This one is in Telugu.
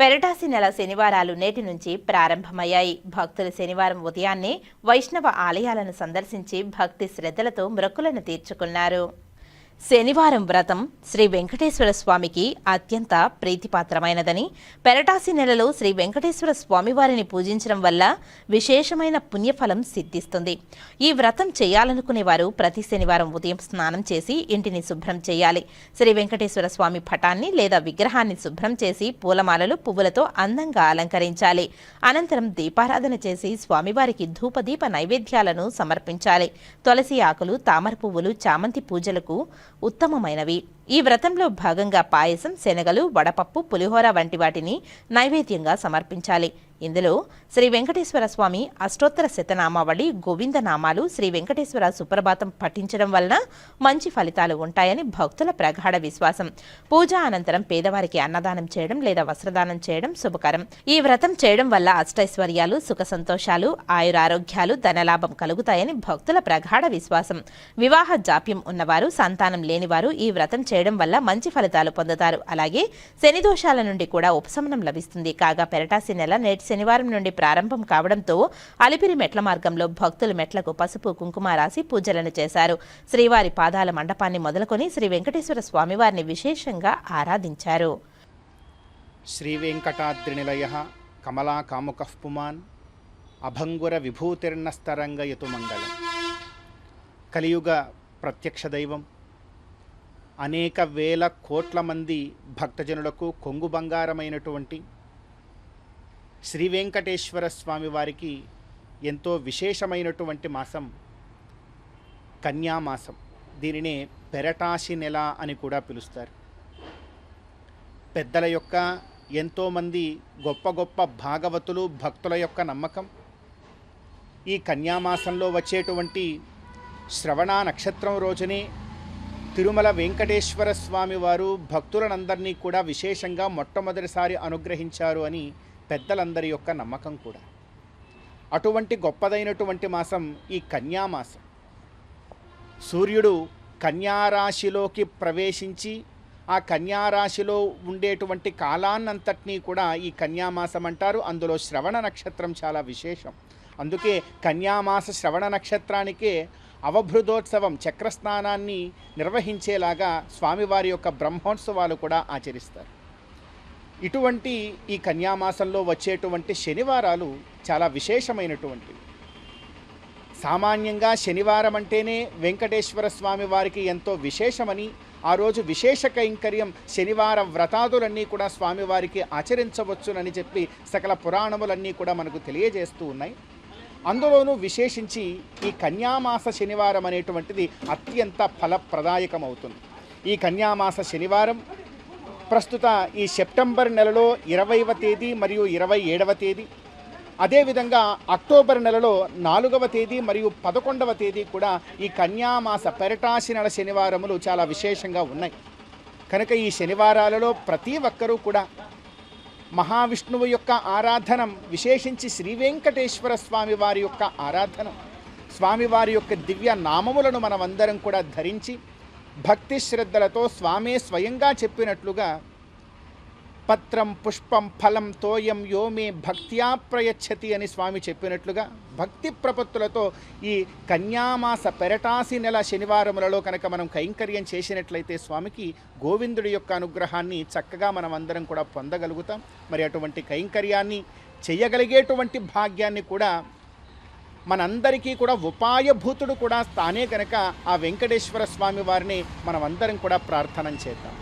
పెరటాసి నెల శనివారాలు నేటి నుంచి ప్రారంభమయ్యాయి. భక్తులు శనివారం ఉదయాన్నే వైష్ణవ ఆలయాలను సందర్శించి భక్తి శ్రద్ధలతో మొక్కులను తీర్చుకున్నారు. శనివారం వ్రతం శ్రీ వెంకటేశ్వర స్వామికి అత్యంత ప్రీతిపాత్రమైనదని, పెరటాసి నెలలో శ్రీ వెంకటేశ్వర స్వామివారిని పూజించడం వల్ల విశేషమైన పుణ్యఫలం సిద్ధిస్తుంది. ఈ వ్రతం చేయాలనుకునేవారు ప్రతి శనివారం ఉదయం స్నానం చేసి ఇంటిని శుభ్రం చేయాలి. శ్రీ వెంకటేశ్వర స్వామి పటాన్ని లేదా విగ్రహాన్ని శుభ్రం చేసి పూలమాలలు, పువ్వులతో అందంగా అలంకరించాలి. అనంతరం దీపారాధన చేసి స్వామివారికి ధూపదీప నైవేద్యాలను సమర్పించాలి. తులసి ఆకులు, తామర పువ్వులు చామంతి పూజలకు ఉత్తమమైనవి. ఈ వ్రతంలో భాగంగా పాయసం, శనగలు, వడపప్పు, పులిహోర వంటి వాటిని నైవేద్యంగా సమర్పించాలి. ఇందులో శ్రీ వెంకటేశ్వర స్వామి అష్టోత్తర శతనామావళి, గోవిందనామాలు, శ్రీ వెంకటేశ్వర సుప్రభాతం పఠించడం వలన మంచి ఫలితాలు ఉంటాయని భక్తుల ప్రగాఢ విశ్వాసం. పూజ అనంతరం పేదవారికి అన్నదానం చేయడం లేదా వస్త్రదానం చేయడం శుభకరం. ఈ వ్రతం చేయడం వల్ల అష్టైశ్వర్యాలు, సుఖ సంతోషాలు, ఆయురారోగ్యాలు, ధనలాభం కలుగుతాయని భక్తుల ప్రగాఢ విశ్వాసం. వివాహ జాప్యం ఉన్నవారు, సంతానం లేనివారు ఈ వ్రతం చేయడం వల్ల మంచి ఫలితాలు పొందుతారు. అలాగే శని దోషాల నుండి కూడా ఉపశమనం లభిస్తుంది. కాగా పెరటాసి నెల నేటి శనివారం నుండి ప్రారంభం కావడంతో అలిపిరి మెట్ల మార్గంలో భక్తులు మెట్లకు పసుపు, కుంకుమ రాసి పూజలను చేశారు. శ్రీవారి పాదాల మండపాన్ని మొదలుకొని శ్రీ వెంకటేశ్వర స్వామివారిని విశేషంగా ఆరాధించారు. శ్రీ వెంకటాద్రి నిలయ కమలా కాముకః పుమాన్ అభంగుర విభూతిర్నస్తరంగయతు మంగళం. కలియుగ ప్రత్యక్ష దైవం, అనేక వేల కోట్ల మంది భక్తజనులకు కొంగు బంగారమైనటువంటి శ్రీ వెంకటేశ్వర స్వామి వారికి ఎంతో విశేషమైనటువంటి మాసం కన్యామాసం. దీనినే పెరటాసి నెల అని కూడా పిలుస్తారు. పెద్దల యొక్క ఎంతోమంది గొప్ప గొప్ప భాగవతులు, భక్తుల యొక్క నమ్మకం ఈ కన్యామాసంలో వచ్చేటువంటి శ్రవణ నక్షత్రం రోజునే తిరుమల వెంకటేశ్వర స్వామి వారు భక్తులనందరినీ కూడా విశేషంగా మొట్టమొదటిసారి అనుగ్రహించారు అని పెద్దలందరి యొక్క నమ్మకం కూడా. అటువంటి గొప్పదైనటువంటి మాసం ఈ కన్యామాసం. సూర్యుడు కన్యారాశిలోకి ప్రవేశించి ఆ కన్యారాశిలో ఉండేటువంటి కాలాన్నంతటినీ కూడా ఈ కన్యామాసం అంటారు. అందులో శ్రవణ నక్షత్రం చాలా విశేషం. అందుకే కన్యామాస శ్రవణ నక్షత్రానికే అవభృదోత్సవం, చక్రస్నానాన్ని నిర్వహించేలాగా స్వామివారి యొక్క బ్రహ్మోత్సవాలు కూడా ఆచరిస్తారు. ఇటువంటి ఈ కన్యామాసంలో వచ్చేటువంటి శనివారాలు చాలా విశేషమైనటువంటివి. సామాన్యంగా శనివారం అంటేనే వెంకటేశ్వర స్వామి వారికి ఎంతో విశేషమని, ఆ రోజు విశేష కైంకర్యం శనివార వ్రతాదులన్నీ కూడా స్వామివారికి ఆచరించవచ్చునని చెప్పి సకల పురాణములన్నీ కూడా మనకు తెలియజేస్తూ ఉన్నాయి. అందులోనూ విశేషించి ఈ కన్యామాస శనివారం అనేటువంటిది అత్యంత ఫలప్రదాయకమవుతుంది. ఈ కన్యామాస శనివారం ప్రస్తుత ఈ సెప్టెంబర్ నెలలో 20వ తేదీ మరియు 27వ తేదీ, అదేవిధంగా అక్టోబర్ నెలలో 4వ తేదీ మరియు 11వ తేదీ కూడా ఈ కన్యామాస పెరటాసి నెల శనివారములు చాలా విశేషంగా ఉన్నాయి. కనుక ఈ శనివారాలలో ప్రతి ఒక్కరూ కూడా మహావిష్ణువు యొక్క ఆరాధనం, విశేషించి శ్రీ వెంకటేశ్వర స్వామి వారి యొక్క ఆరాధనం, స్వామివారి యొక్క దివ్య నామములను మనమందరం కూడా ధరించి భక్తి శ్రద్ధలతో స్వామే స్వయంగా చెప్పినట్లుగా పత్రం పుష్పం ఫలం తోయం యో మే భక్త్యా ప్రయచ్చతి అని స్వామి చెప్పినట్లుగా భక్తి ప్రపత్తులతో ఈ కన్యామాస పెరటాసి నెల శనివారములలో కనుక మనం కైంకర్యం చేసినట్లయితే స్వామికి గోవిందుడి యొక్క అనుగ్రహాన్ని చక్కగా మనం అందరం కూడా పొందగలుగుతాం. మరి అటువంటి కైంకర్యాన్ని చేయగలిగేటువంటి భాగ్యాన్ని కూడా మనందరికీ కూడా ఉపాయభూతుడు కూడా తానే కనుక ఆ వెంకటేశ్వర స్వామి వారిని మనం అందరం కూడా ప్రార్థన చేద్దాం.